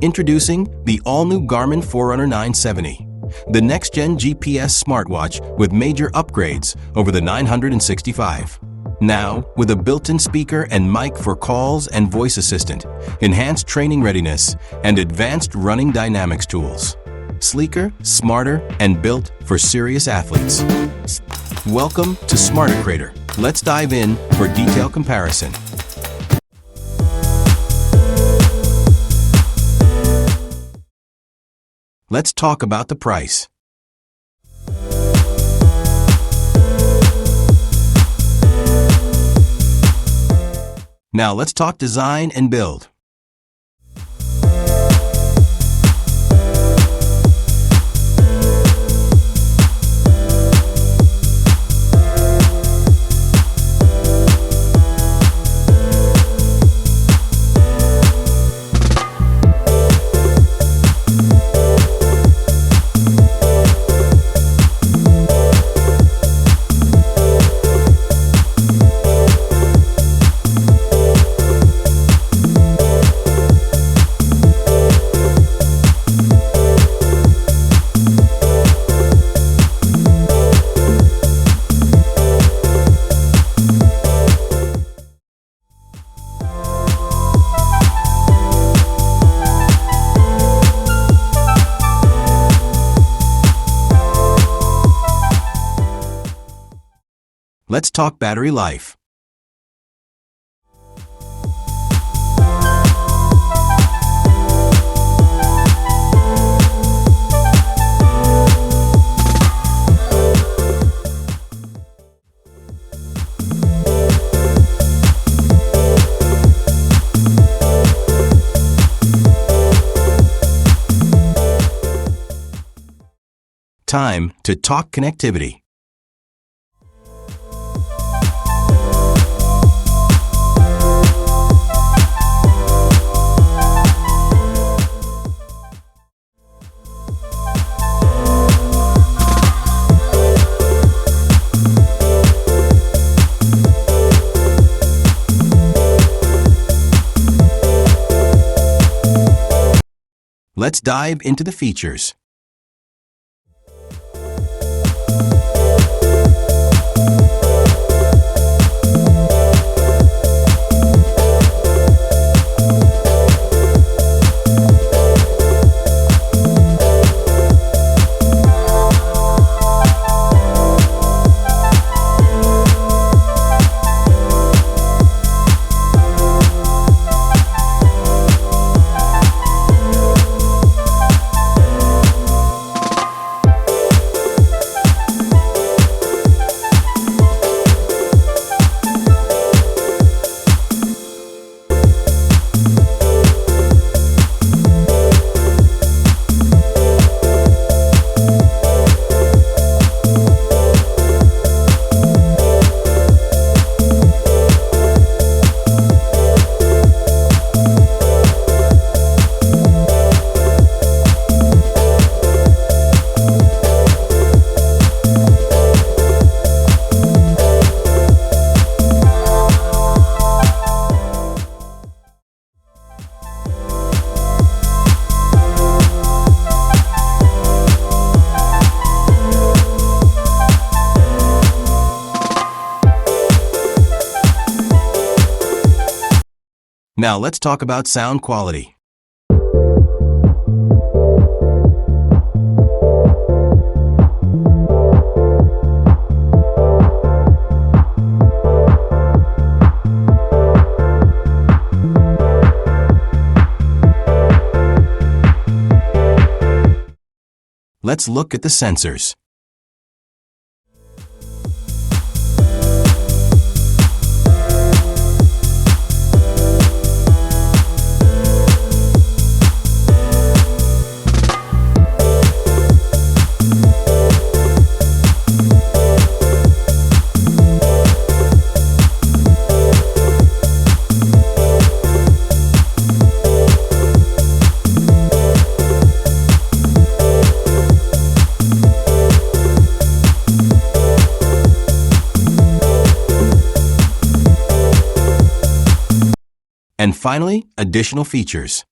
Introducing the all-new Garmin Forerunner 970, the next-gen GPS smartwatch with major upgrades over the 965. Now, with a built-in speaker and mic for calls and voice assistant, enhanced training readiness, and advanced running dynamics tools. Sleeker, smarter, and built for serious athletes. Welcome to Smarter Crater. Let's dive in for detailed comparison. Let's talk about the price. Now let's talk design and build. Let's talk battery life. Time to talk connectivity. Let's dive into the features. Now let's talk about sound quality. Let's look at the sensors. And finally, additional features.